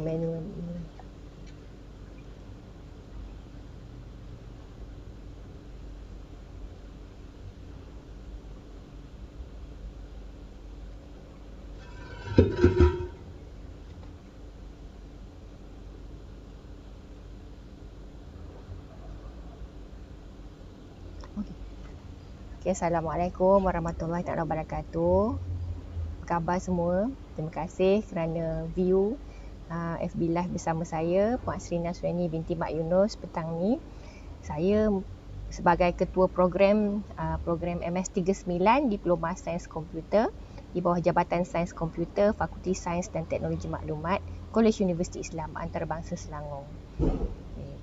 manual. Okay, Assalamualaikum warahmatullahi wabarakatuh. Apa khabar semua? Terima kasih kerana view FB Live bersama saya, Puan Sri Nasriani binti Mak Yunus petang ni. Saya sebagai ketua program MS39 Diploma Sains Komputer di bawah Jabatan Sains Komputer Fakulti Sains dan Teknologi Maklumat Kolej Universiti Islam Antarabangsa Selangor.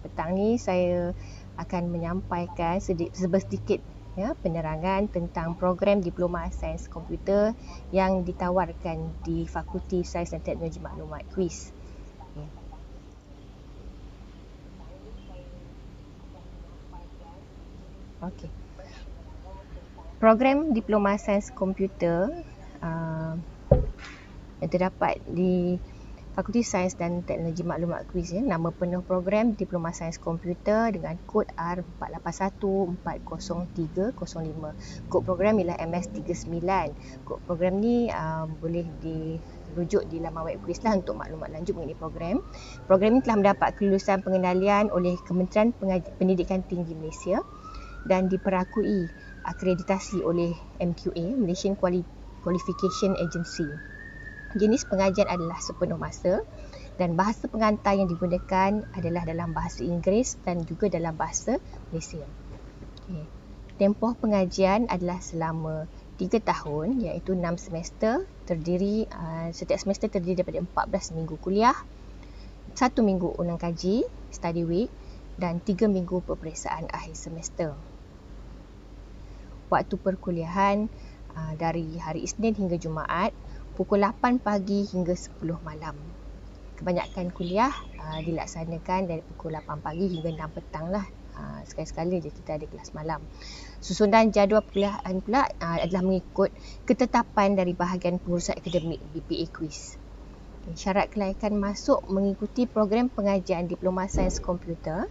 Petang ni saya akan menyampaikan sedikit penerangan tentang program Diploma Sains Komputer yang ditawarkan di Fakulti Sains dan Teknologi Maklumat KUIS. Okey. Program Diploma Sains Komputer yang terdapat di Fakulti Sains dan Teknologi Maklumat KUIS. Nama penuh program Diploma Sains Komputer dengan kod R48140305. Kod program ialah MS39. Kod program ni boleh dirujuk di laman web KUIS lah untuk maklumat lanjut mengenai program. Program ini telah mendapat kelulusan pengendalian oleh Kementerian Pendidikan Tinggi Malaysia dan diperakui akreditasi oleh MQA, Malaysian Qualification Agency. Jenis pengajian adalah sepenuh masa dan bahasa pengantar yang digunakan adalah dalam bahasa Inggeris dan juga dalam bahasa Malaysia. Tempoh pengajian adalah selama 3 tahun iaitu 6 semester, setiap semester terdiri daripada 14 minggu kuliah, 1 minggu ulang kaji, study week dan 3 minggu peperiksaan akhir semester. Waktu perkuliahan dari hari Isnin hingga Jumaat pukul 8 pagi hingga 10 malam. Kebanyakan kuliah dilaksanakan dari pukul 8 pagi hingga 6 petang lah. Sekali-sekala je kita ada kelas malam. Susunan jadual perkuliahan pula adalah mengikut ketetapan dari bahagian pengurusan akademik BPA KUIS. Syarat kelayakan masuk mengikuti program pengajian Diploma Sains Komputer.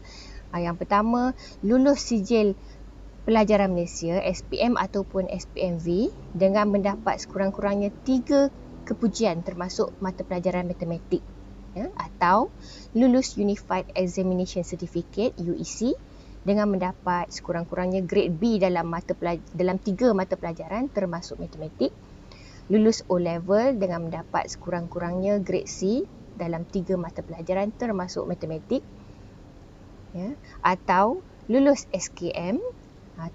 Yang pertama, lulus sijil pelajaran Malaysia SPM ataupun SPMV dengan mendapat sekurang-kurangnya 3 kepujian termasuk mata pelajaran matematik, atau lulus Unified Examination Certificate UEC dengan mendapat sekurang-kurangnya grade B dalam 3 mata pelajaran termasuk matematik, lulus O-level dengan mendapat sekurang-kurangnya grade C dalam 3 mata pelajaran termasuk matematik, atau lulus SKM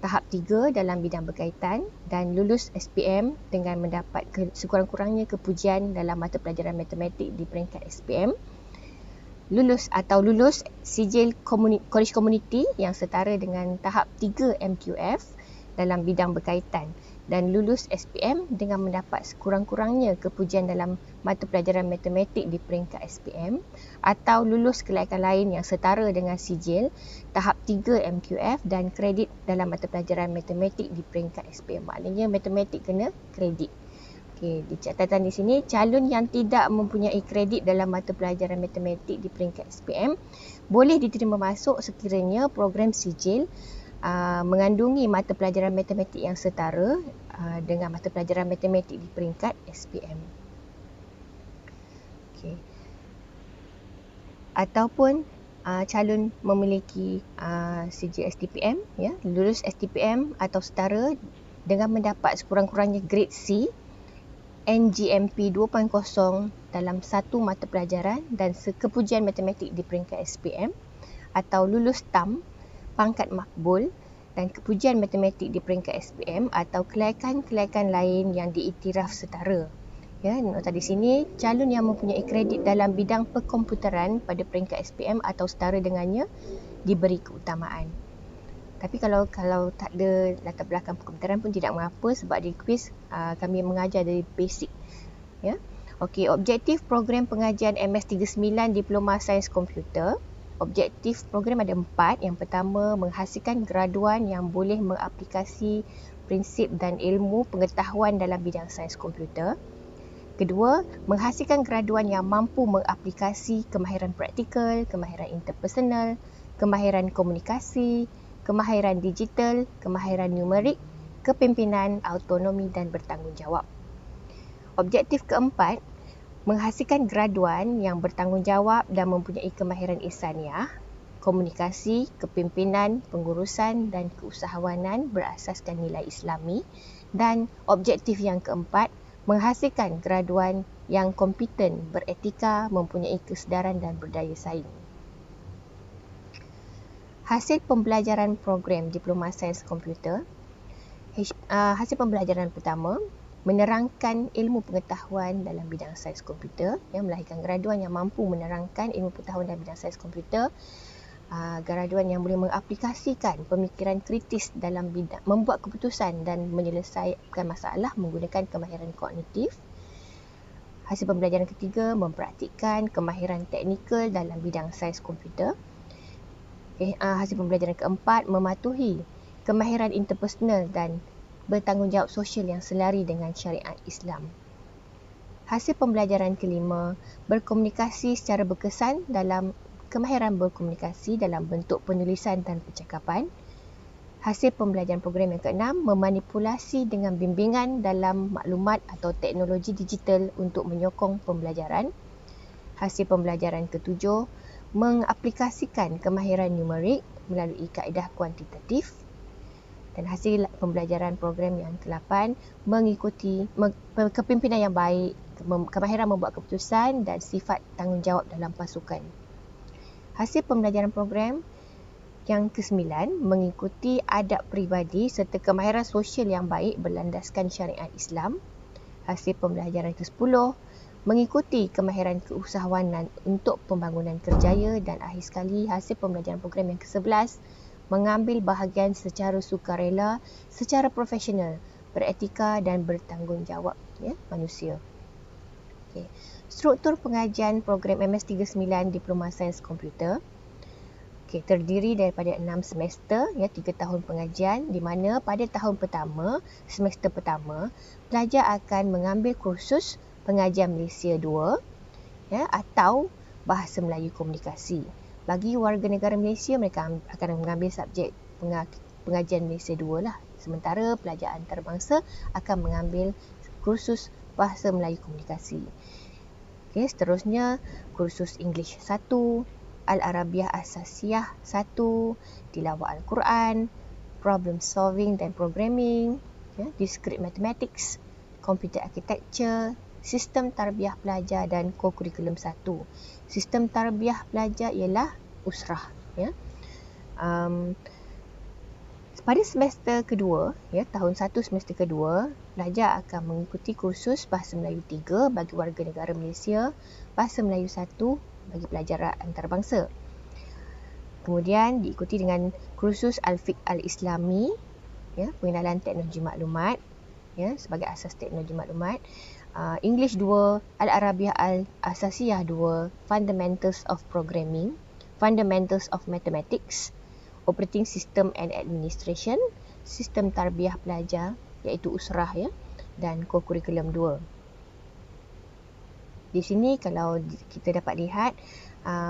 tahap 3 dalam bidang berkaitan dan lulus SPM dengan mendapat sekurang-kurangnya kepujian dalam mata pelajaran matematik di peringkat SPM, lulus sijil College Community yang setara dengan tahap 3 MQF dalam bidang berkaitan dan lulus SPM dengan mendapat sekurang-kurangnya kepujian dalam mata pelajaran matematik di peringkat SPM, atau lulus kelayakan lain yang setara dengan sijil tahap 3 MQF dan kredit dalam mata pelajaran matematik di peringkat SPM. Maknanya matematik kena kredit. Okey, di catatan di sini, calon yang tidak mempunyai kredit dalam mata pelajaran matematik di peringkat SPM boleh diterima masuk sekiranya program sijil mengandungi mata pelajaran matematik yang setara dengan mata pelajaran matematik di peringkat SPM. Okay. Ataupun calon memiliki sijil STPM, lulus STPM atau setara dengan mendapat sekurang-kurangnya grade C, NGMP 2.0 dalam satu mata pelajaran dan sekepujian matematik di peringkat SPM, atau lulus TAM pangkat makbul dan kepujian matematik di peringkat SPM atau kelayakan-kelayakan lain yang diiktiraf setara. Nota di sini, calon yang mempunyai kredit dalam bidang perkomputeran pada peringkat SPM atau setara dengannya diberi keutamaan. Tapi kalau tak ada latar belakang perkomputeran pun tidak mengapa, sebab di kuis kami mengajar dari basic. Okey, objektif program pengajian MS39 Diploma Sains Komputer. Objektif program ada 4. Yang pertama, menghasilkan graduan yang boleh mengaplikasi prinsip dan ilmu pengetahuan dalam bidang sains komputer. Kedua, menghasilkan graduan yang mampu mengaplikasi kemahiran praktikal, kemahiran interpersonal, kemahiran komunikasi, kemahiran digital, kemahiran numerik, kepimpinan, autonomi dan bertanggungjawab. Objektif keempat, menghasilkan graduan yang bertanggungjawab dan mempunyai kemahiran insaniah, komunikasi, kepimpinan, pengurusan dan keusahawanan berasaskan nilai Islami. Dan objektif yang keempat, menghasilkan graduan yang kompeten, beretika, mempunyai kesedaran dan berdaya saing. Hasil pembelajaran program Diploma Sains Komputer. Hasil pembelajaran pertama, menerangkan ilmu pengetahuan dalam bidang sains komputer, yang melahirkan graduan yang mampu menerangkan ilmu pengetahuan dalam bidang sains komputer, graduan yang boleh mengaplikasikan pemikiran kritis dalam bidang membuat keputusan dan menyelesaikan masalah menggunakan kemahiran kognitif. Hasil pembelajaran ketiga, mempraktikkan kemahiran teknikal dalam bidang sains komputer. Hasil pembelajaran keempat, mematuhi kemahiran interpersonal dan bertanggungjawab sosial yang selari dengan syariat Islam. Hasil pembelajaran kelima, berkomunikasi secara berkesan dalam kemahiran berkomunikasi dalam bentuk penulisan dan percakapan. Hasil pembelajaran program yang keenam, memanipulasi dengan bimbingan dalam maklumat atau teknologi digital untuk menyokong pembelajaran. Hasil pembelajaran ketujuh, mengaplikasikan kemahiran numerik melalui kaedah kuantitatif. Dan hasil pembelajaran program yang ke-8, mengikuti kepimpinan yang baik, kemahiran membuat keputusan dan sifat tanggungjawab dalam pasukan. Hasil pembelajaran program yang ke-9, mengikuti adab peribadi serta kemahiran sosial yang baik berlandaskan syariat Islam. Hasil pembelajaran ke-10, mengikuti kemahiran keusahawanan untuk pembangunan kerjaya. Dan akhir sekali, hasil pembelajaran program yang ke-11, mengambil bahagian secara sukarela, secara profesional, beretika dan bertanggungjawab manusia. Okay. Struktur pengajian program MS39 Diploma Sains Komputer terdiri daripada 6 semester, 3 tahun pengajian, di mana pada tahun pertama, semester pertama, pelajar akan mengambil kursus pengajian Malaysia 2 atau Bahasa Melayu Komunikasi. Bagi warga negara Malaysia, mereka akan mengambil subjek pengajian Malaysia 2 lah. Sementara pelajar antarabangsa akan mengambil kursus Bahasa Melayu Komunikasi. Seterusnya, kursus English 1, Al-Arabiah Asasiyah 1, Tilawah Al-Quran, Problem Solving dan Programming, Discrete Mathematics, Computer Architecture, Sistem Tarbiyah Pelajar dan Co-Curriculum 1. Sistem Tarbiyah Pelajar ialah usrah. Pada semester kedua, tahun 1 semester kedua, pelajar akan mengikuti kursus Bahasa Melayu 3 bagi warga negara Malaysia, Bahasa Melayu 1 bagi pelajar antarabangsa. Kemudian diikuti dengan kursus Al-Fiqh Al-Islami, pengenalan teknologi maklumat, sebagai asas teknologi maklumat. English 2, Al-Arabiah Al-Asasiyah 2, Fundamentals of Programming, Fundamentals of Mathematics, Operating System and Administration, Sistem Tarbiyah Pelajar iaitu usrah dan Co-Curriculum 2. Di sini kalau kita dapat lihat,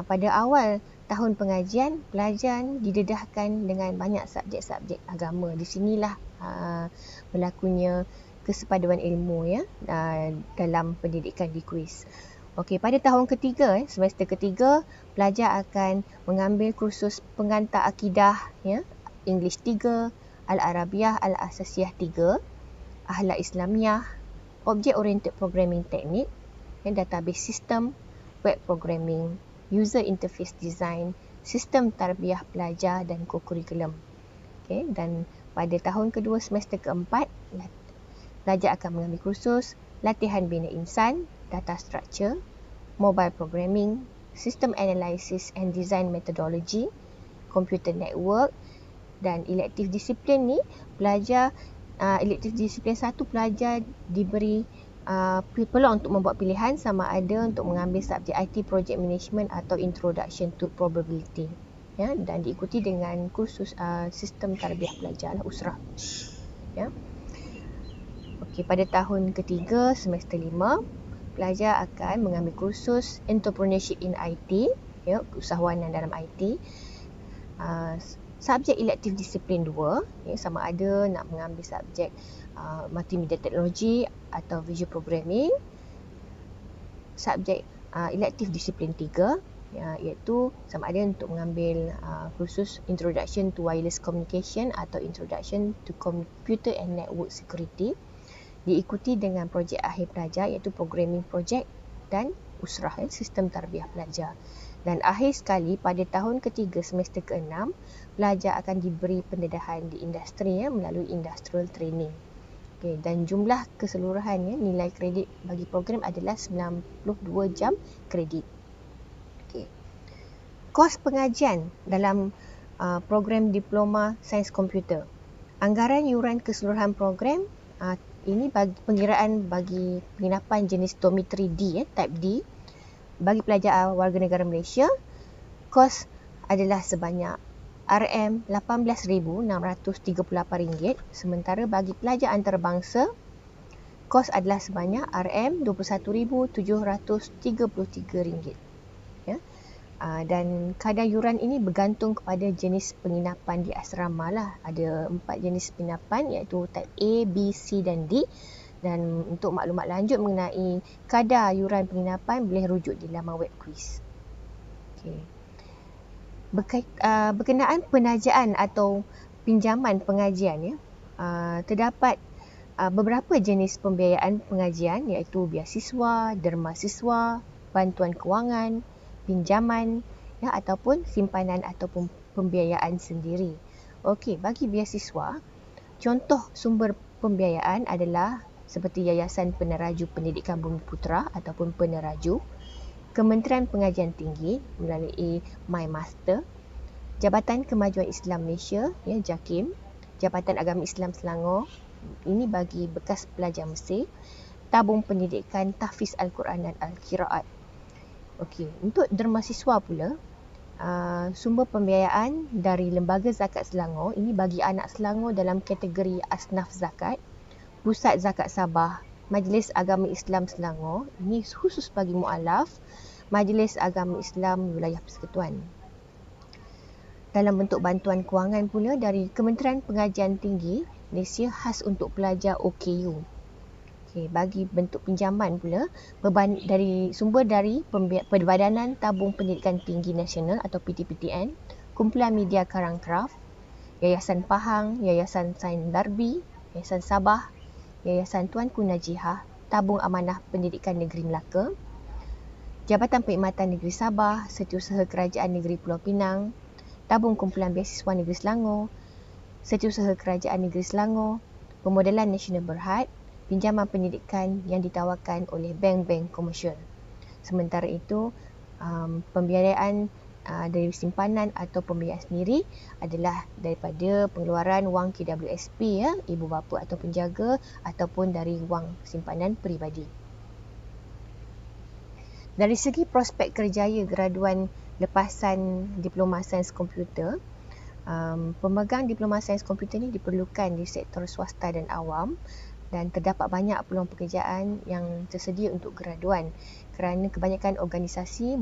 pada awal tahun pengajian, pelajar didedahkan dengan banyak subjek-subjek agama. Di sinilah berlakunya kesepaduan ilmu dalam pendidikan di kuis. Okey, pada tahun ketiga, semester ketiga, pelajar akan mengambil kursus pengantar akidah, English 3, Al-Arabiah Al-Asasiyah 3, Akhlak Islamiah, Object Oriented Programming Technique, Database System, Web Programming, User Interface Design, Sistem Tarbiyah Pelajar dan Co-Curriculum. Dan pada tahun kedua semester keempat, pelajar akan mengambil kursus Latihan Bina Insan, Data Structure, Mobile Programming, System Analysis and Design Methodology, Computer Network. Dan elektif disiplin ni, pelajar elektif disiplin 1, pelajar diberi peluang untuk membuat pilihan sama ada untuk mengambil subjek IT Project Management atau Introduction to Probability, dan diikuti dengan kursus Sistem Tarbiyah Pelajar usrah. Okey, pada tahun ketiga semester 5, pelajar akan mengambil kursus Entrepreneurship in IT, ya, usahawanan dalam IT. Subjek elektif disiplin 2, ya, sama ada nak mengambil subjek multimedia teknologi atau visual programming. Subjek elektif disiplin 3, ya, iaitu sama ada untuk mengambil kursus Introduction to Wireless Communication atau Introduction to Computer and Network Security, diikuti dengan projek akhir pelajar iaitu Programming Project dan Usrah, Sistem Tarbiyah Pelajar. Dan akhir sekali pada tahun ketiga semester ke-6, pelajar akan diberi pendedahan di industri, melalui Industrial Training. Okay, dan jumlah keseluruhannya nilai kredit bagi program adalah 92 jam kredit. Okay. Kos pengajian dalam program Diploma Sains Komputer. Anggaran yuran keseluruhan program ini bagi pengiraan bagi penginapan jenis dormitory D, type D, bagi pelajar warga negara Malaysia, kos adalah sebanyak RM18,638, sementara bagi pelajar antarabangsa, kos adalah sebanyak RM21,733. Ya. Dan kadar yuran ini bergantung kepada jenis penginapan di asrama lah. Ada 4 jenis penginapan iaitu type A, B, C dan D. Dan untuk maklumat lanjut mengenai kadar yuran penginapan boleh rujuk di laman web quiz. Okay. Berkenaan penajaan atau pinjaman pengajian, ya, terdapat beberapa jenis pembiayaan pengajian iaitu beasiswa, derma siswa, bantuan kewangan, pinjaman, ya, ataupun simpanan ataupun pembiayaan sendiri. Okey, bagi beasiswa, contoh sumber pembiayaan adalah seperti Yayasan Peneraju Pendidikan Bumiputera ataupun Peneraju, Kementerian Pengajian Tinggi melalui MyMaster, Jabatan Kemajuan Islam Malaysia, ya, JAKIM, Jabatan Agama Islam Selangor, ini bagi bekas pelajar Mesir, Tabung Pendidikan Tahfiz Al-Quran dan Al-Qiraat. Okey, untuk derma siswa pula, sumber pembiayaan dari Lembaga Zakat Selangor, ini bagi anak Selangor dalam kategori asnaf zakat, Pusat Zakat Sabah, Majlis Agama Islam Selangor, ini khusus bagi mualaf, Majlis Agama Islam Wilayah Persekutuan. Dalam bentuk bantuan kewangan pula dari Kementerian Pengajian Tinggi Malaysia khas untuk pelajar OKU. Okay, bagi bentuk pinjaman pula, sumber dari Perbadanan Tabung Pendidikan Tinggi Nasional atau PTPTN, Kumpulan Media Karangkraf, Yayasan Pahang, Yayasan Sain Darbi, Yayasan Sabah, Yayasan Tuanku Najihah, Tabung Amanah Pendidikan Negeri Melaka, Jabatan Perkhidmatan Negeri Sabah, Setiausaha Kerajaan Negeri Pulau Pinang, Tabung Kumpulan Beasiswa Negeri Selangor, Setiausaha Kerajaan Negeri Selangor, Pemodelan Nasional Berhad, pinjaman pendidikan yang ditawarkan oleh bank-bank komersial. Sementara itu, pembiayaan dari simpanan atau pembiayaan sendiri adalah daripada pengeluaran wang KWSP, ya, ibu bapa atau penjaga, ataupun dari wang simpanan peribadi. Dari segi prospek kerjaya graduan lepasan Diploma Sains Komputer, pemegang Diploma Sains Komputer ini diperlukan di sektor swasta dan awam, dan terdapat banyak peluang pekerjaan yang tersedia untuk graduan kerana kebanyakan organisasi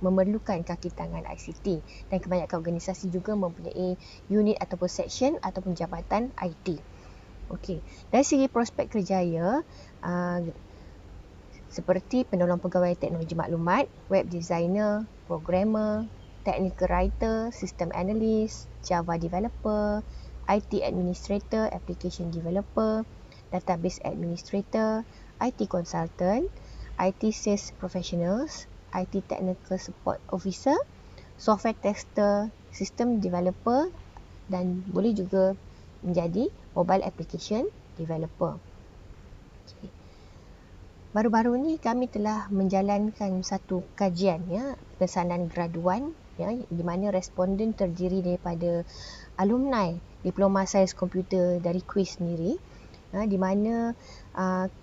memerlukan kaki tangan ICT dan kebanyakan organisasi juga mempunyai unit ataupun section ataupun jabatan IT. Okey, dari segi prospek kerjaya, seperti penolong pegawai teknologi maklumat, web designer, programmer, technical writer, system analyst, Java developer, IT administrator, application developer, database administrator, IT consultant, IT sales professionals, IT technical support officer, software tester, system developer dan boleh juga menjadi mobile application developer. Okay. Baru-baru ni kami telah menjalankan satu kajian, ya, pesanan graduan, ya, di mana responden terdiri daripada alumni Diploma Sains Komputer dari KUIS sendiri, di mana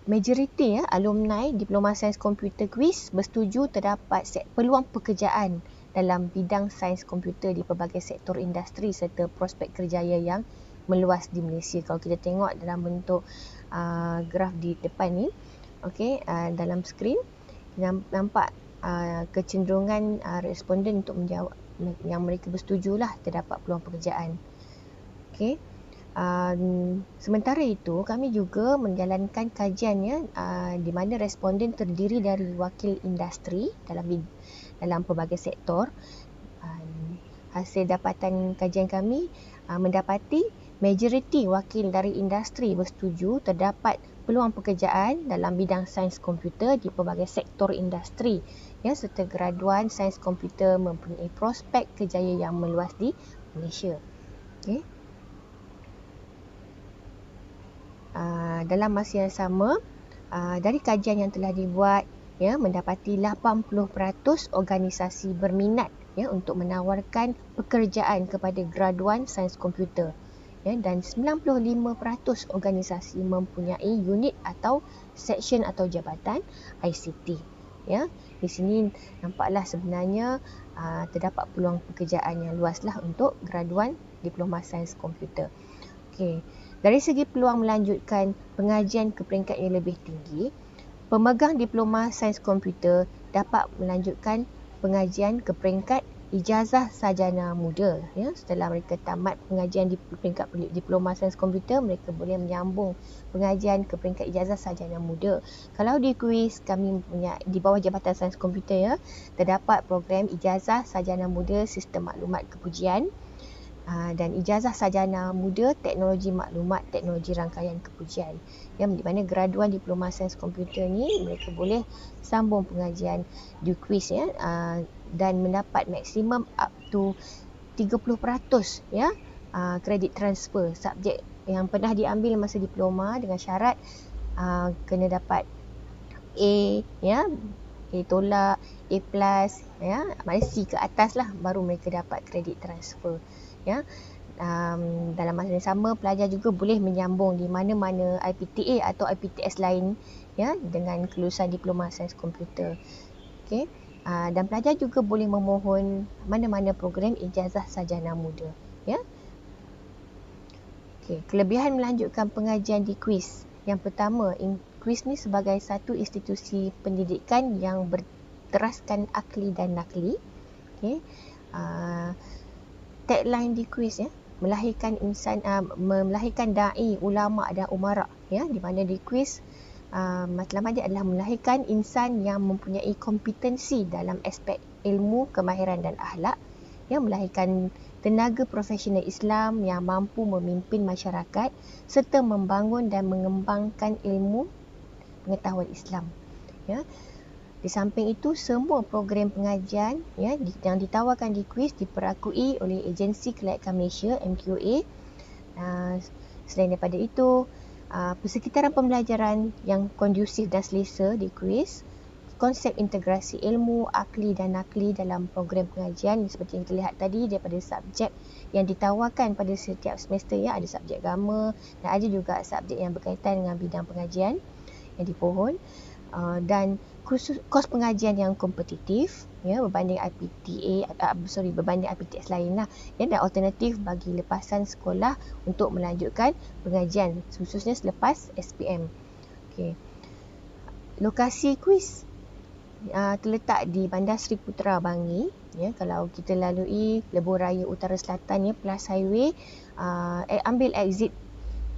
majoriti, ya, alumni Diploma Sains Komputer KUIS bersetuju terdapat peluang pekerjaan dalam bidang sains komputer di pelbagai sektor industri serta prospek kerjaya yang meluas di Malaysia. Kalau kita tengok dalam bentuk graf di depan ni, Okey, dalam skrin nampak kecenderungan responden untuk menjawab yang mereka bersetujulah terdapat peluang pekerjaan. Okey. Sementara itu, kami juga menjalankan kajian di mana responden terdiri dari wakil industri dalam pelbagai sektor. Hasil dapatan kajian kami mendapati majoriti wakil dari industri bersetuju terdapat peluang pekerjaan dalam bidang sains komputer di pelbagai sektor industri, serta graduan sains komputer mempunyai prospek kerjaya yang meluas di Malaysia. Okay. Dalam masa yang sama, dari kajian yang telah dibuat, mendapati 80% organisasi berminat untuk menawarkan pekerjaan kepada graduan sains komputer, dan 95% organisasi mempunyai unit atau seksyen atau jabatan ICT. Di sini nampaklah sebenarnya terdapat peluang pekerjaan yang luaslah untuk graduan diploma sains komputer. Okey. Dari segi peluang melanjutkan pengajian ke peringkat yang lebih tinggi, pemegang diploma sains komputer dapat melanjutkan pengajian ke peringkat ijazah sarjana muda. Setelah mereka tamat pengajian di peringkat diploma sains komputer, mereka boleh menyambung pengajian ke peringkat ijazah sarjana muda. Kalau di KUIS, kami punya di bawah Jabatan Sains Komputer, terdapat program ijazah sarjana muda Sistem Maklumat Kepujian dan ijazah sarjana muda Teknologi Maklumat Teknologi Rangkaian Kepujian, di mana graduan diploma sains komputer ni mereka boleh sambung pengajian di KUIS dan mendapat maksimum up to 30% kredit transfer subjek yang pernah diambil masa diploma dengan syarat kena dapat A, A tolak, A plus, maknanya C ke atas lah, baru mereka dapat kredit transfer. Dalam masa yang sama, pelajar juga boleh menyambung di mana-mana IPTA atau IPTS lain dengan kelulusan diploma sains komputer. Okay. Dan pelajar juga boleh memohon mana-mana program ijazah sarjana muda. Okay. Kelebihan melanjutkan pengajian di KUIS. Yang pertama, KUIS ni sebagai satu institusi pendidikan yang berteraskan akli dan nakli. Okay. Tagline di KUIS melahirkan dai, ulama dan umara, di mana di KUIS matlamat dia adalah melahirkan insan yang mempunyai kompetensi dalam aspek ilmu, kemahiran dan akhlak, melahirkan tenaga profesional Islam yang mampu memimpin masyarakat serta membangun dan mengembangkan ilmu pengetahuan Islam. Di samping itu, semua program pengajian yang ditawarkan di KUIS diperakui oleh Agensi Kelayakan Malaysia MQA. Selain daripada itu, persekitaran pembelajaran yang kondusif dan selesa di KUIS, konsep integrasi ilmu, akli dan nakli dalam program pengajian seperti yang terlihat tadi daripada subjek yang ditawarkan pada setiap semester, ada subjek agama dan ada juga subjek yang berkaitan dengan bidang pengajian yang dipohon, dan kos pengajian yang kompetitif berbanding berbanding IPTS lain lah, dan alternatif bagi lepasan sekolah untuk melanjutkan pengajian khususnya selepas SPM. Okay. Lokasi KUIS terletak di Bandar Seri Putera, Bangi. Kalau kita lalui Lebuh Raya Utara Selatan, Plus Highway, ambil exit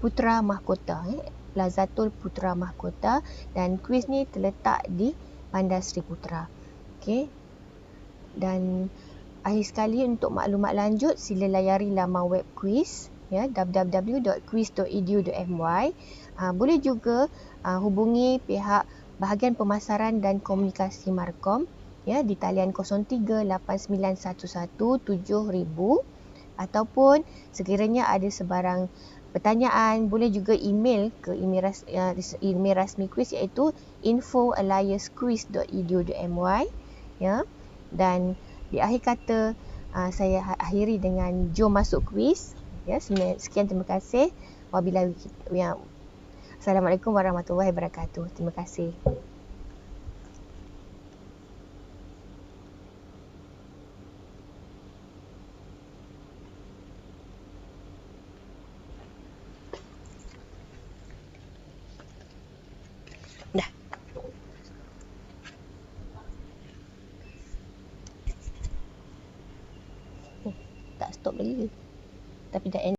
Putera Mahkota, Plazatul Putera Mahkota, dan KUIS ni terletak di Bandar Seri Putera. Okay. Dan akhir sekali, untuk maklumat lanjut sila layari laman web KUIS, www.kuis.edu.my. Boleh juga hubungi pihak bahagian pemasaran dan komunikasi Markom di talian 0389117000, ataupun sekiranya ada sebarang pertanyaan, boleh juga email ke email rasmi KUIS, iaitu info@aliaskuis.edu.my. Dan di akhir kata, saya akhiri dengan jom masuk KUIS. Sekian, terima kasih. Assalamualaikum warahmatullahi wabarakatuh. Terima kasih. Dah. Tak stop lagi ke? Tapi dah end.